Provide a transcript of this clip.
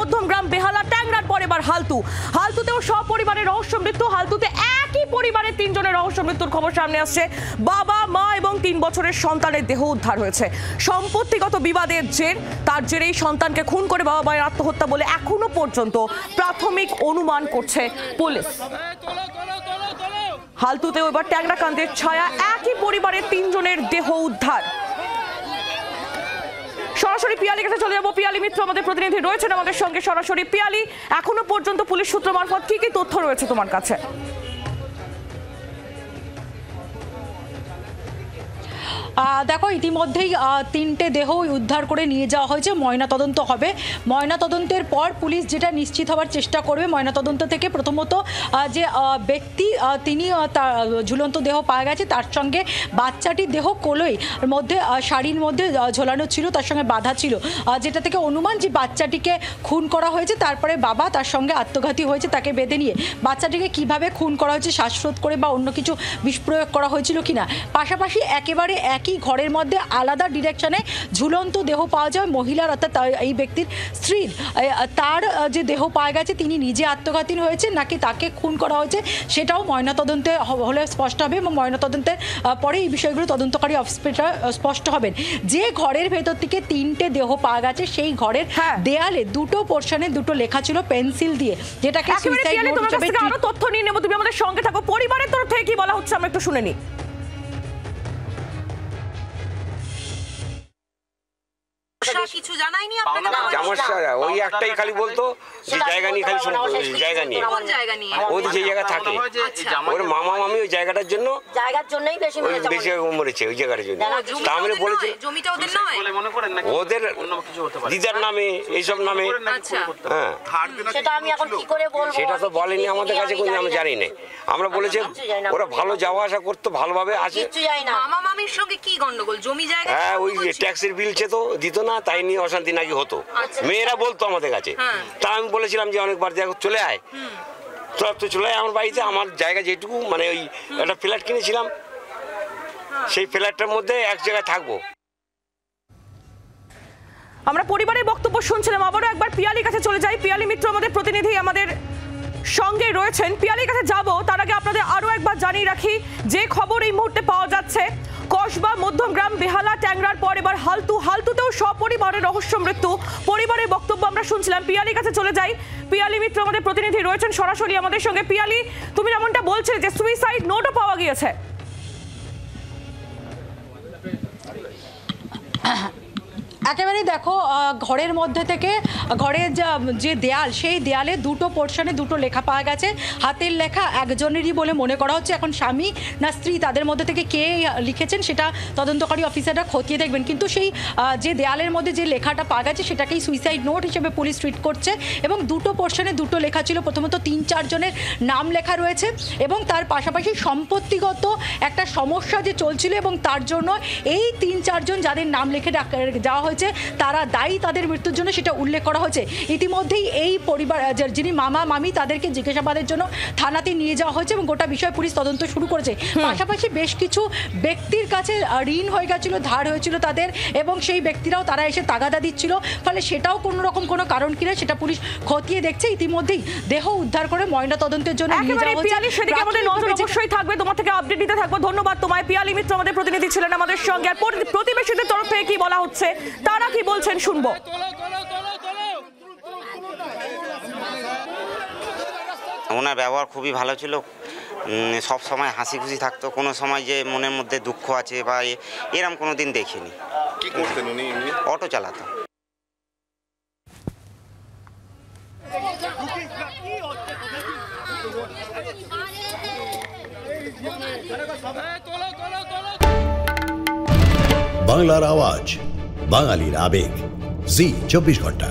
মধ্যমগ্রাম বেহালা ট্যাংরার পর এবার হালতুতেও সপরিবারের রহস্য মৃত্যু। হালতুতে একই পরিবারের 3 জনের রহস্য মৃত্যুর খবর সামনে আসছে। বাবা, মা এবং 3 বছরের সন্তানের দেহ উদ্ধার হয়েছে। সম্পত্তিগত বিবাদের জের, তার জেরেই সন্তানকে খুন করে বাবা মায়ের আত্মহত্যা বলে এখনো পর্যন্ত প্রাথমিক অনুমান করছে পুলিশ। হালতুতেও এবার ট্যাংরাকান্দের ছায়া, একই পরিবারের 3 জনের দেহ উদ্ধার। সরাসরি পিয়ালির কাছে চলে যাবো। পিয়ালি মিত্র আমাদের প্রতিনিধি রয়েছেন আমাদের সঙ্গে সরাসরি। পিয়ালি, এখনো পর্যন্ত পুলিশ সূত্র মারফত কি কি তথ্য রয়েছে তোমার কাছে? দেখো, ইতিমধ্যেই 3টে দেহ উদ্ধার করে নিয়ে যাওয়া হয়েছে, ময়নাতদন্ত হবে। ময়নাতদন্তের পর পুলিশ যেটা নিশ্চিত হওয়ার চেষ্টা করবে, ময়নাতদন্ত থেকে প্রথমত যে ব্যক্তি তিনি ঝুলন্ত দেহ পাওয়া গেছে, তার সঙ্গে বাচ্চাটির দেহ কোলোই মধ্যে শাড়ির মধ্যে ঝোলানো ছিল, তার সঙ্গে বাঁধা ছিল, যেটা থেকে অনুমান যে বাচ্চাটিকে খুন করা হয়েছে। তারপরে বাবা তার সঙ্গে আত্মঘাতী হয়েছে, তাকে বেঁধে নিয়ে বাচ্চাটিকে কিভাবে খুন করা হয়েছে, শ্বাসরোধ করে বা অন্য কিছু বিষ প্রয়োগ করা হয়েছিল কিনা। পাশাপাশি একেবারে একই ঘরের মধ্যে আলাদা ডিরেকশনে ঝুলন্ত দেহ পাওয়া যায় মহিলার, অর্থাৎ এই ব্যক্তির স্ত্রীর। তার যে দেহ পাওয়া গেছে, তিনি নিজে আত্মঘাতী হয়েছে নাকি তাকে খুন করা হয়েছে, সেটাও ময়নাতদন্তে হলে স্পষ্ট হবে এবং ময়নাতদন্তের পরে এই বিষয়গুলো তদন্তকারী অফিসার স্পষ্ট হবেন। যে ঘরের ভেতর থেকে 3টে দেহ পাওয়া গেছে, সেই ঘরের দেয়ালে 2টো পোর্শনে 2টো লেখা ছিল পেন্সিল দিয়ে, যেটাকে সুইসাইড নোট হিসেবে। আরো তথ্য নিয়ে নেব, তুমি আমাদের সঙ্গে থাকো। পরিবারের তরফ থেকে কি বলা হচ্ছে আমরা একটু শুনে নিই। কিছু জানাইনি সমস্যা ওই একটাই খালি বলতো যে জায়গা নিয়ে, খালি জায়গা নিয়ে, ওই যে জায়গা থাকে ওর মামা মামি ওই জায়গাটার জন্য, জন্যই বেশি মরেছে ওই জায়গাটার জন্য। তা আমি বলেছি ওদের দিদার নামে, এইসব নামে। হ্যাঁ, সেটা আমি এখন কি করে বলবো, সেটা তো বলেনি আমাদের কাছে, কোনো আমি জানি না। আমরা বলেছি ওরা ভালো যাওয়া আসা করতো, ভালোভাবে আসে। মামা মামির সঙ্গে কি গন্ডগোল, জমি জায়গা? হ্যাঁ, ওই ট্যাক্সের বিল তো দিত না, তাই নিয়ে অশান্তি নাকি হতো। মেয়েরা বলতো আমাদের কাছে। তা আমি বলেছিলাম যে অনেকবার দেখো চলে আয়, তো চলে আয় আমার বাড়িতে। আমার জায়গা যেটুকু, মানে ওই একটা ফ্ল্যাট কিনেছিলাম, সেই ফ্ল্যাটটার মধ্যে এক জায়গায় থাকবো। আমরা পরিবারের বক্তব্য শুনছিলাম। আবারও একবার পিয়ালির কাছে চলে যাই। পিয়ালি মিত্র আমাদের প্রতিনিধি আমাদের সঙ্গে রয়েছেন। পিয়ালির কাছে যাব, তার আগে আপনাদের আরো একবার জানিয়ে রাখি যে খবর এই মুহূর্তে পাওয়া যাচ্ছে। কসবা, মধ্যমগ্রাম, বেহালা, ট্যাংরার পর এবার হালতুতেও সপরিবারের রহস্য মৃত্যু। পরিবারের বক্তব্য আমরা শুনছিলাম। পিয়ালির কাছে চলে যাই। পিয়ালি মিত্র আমাদের প্রতিনিধি রয়েছেন সরাসরি আমাদের সঙ্গে। পিয়ালি, তুমি যেমনটা বলছিলে যে সুইসাইড নোটও পাওয়া গিয়েছে। একেবারেই দেখো, ঘরের মধ্যে থেকে ঘরের যে দেয়াল, সেই দেয়ালে 2টো পোর্শনে 2টো লেখা পাওয়া গেছে। হাতের লেখা একজনেরই বলে মনে করা হচ্ছে। এখন স্বামী না স্ত্রী, তাদের মধ্যে থেকে কে লিখেছেন সেটা তদন্তকারী অফিসাররা খতিয়ে দেখবেন। কিন্তু সেই যে দেয়ালের মধ্যে যে লেখাটা পাওয়া গেছে, সেটাকেই সুইসাইড নোট হিসেবে পুলিশ ট্রিট করছে। এবং 2টো পোর্শনে 2টো লেখা ছিল। প্রথমত 3-4 জনের নাম লেখা রয়েছে এবং তার পাশাপাশি সম্পত্তিগত একটা সমস্যা যে চলছিল, এবং তার জন্য এই 3-4 জন যাদের নাম লিখে যাওয়া হয়েছে তারা দায়ী তাদের মৃত্যুর জন্য, সেটা উল্লেখ করা হয়েছে। ইতিমধ্যেই এই পরিবার যিনি মামা মামি, তাদেরকে জিজ্ঞাসাবাদের জন্য থানাতে নিয়ে যাওয়া হয়েছে এবং গোটা বিষয় পুলিশ তদন্ত শুরু করেছে। পাশাপাশি বেশ কিছু ব্যক্তির কাছে ঋণ হয়ে গেছিল, ধার হয়েছিল তাদের, এবং সেই ব্যক্তিরাও তারা এসে তাগাদা দিচ্ছিল। ফলে সেটাও কোনো রকম কোনো কারণ কিনা সেটা পুলিশ খতিয়ে দেখছে। ইতিমধ্যেই দেহ উদ্ধার করে ময়না তদন্তের জন্য নিয়ে যাওয়া হয়েছে। সেদিকে আমাদের নজর অবশ্যই থাকবে, তোমার থেকে আপডেট নিতে থাকবো। ধন্যবাদ তোমায়। পিয়ালি মিত্র আমাদের প্রতিনিধি ছিলেন আমাদের সঙ্গে। আর প্রতিবেশীদের তরফ থেকে কি বলা হচ্ছে, তারা কি বলছেন শুনবো। ওনার ব্যবহার খুবই ভালো ছিল, সব সময় হাসি খুশি থাকতো। কোনো সময় যে মনের মধ্যে দুঃখ আছে বা এরম কোনো দিন দেখিনি। কি করতেন উনি? অটো চালাতো। বাংলার আওয়াজ, বাঙালির আবেগ, জি 24 ঘন্টা।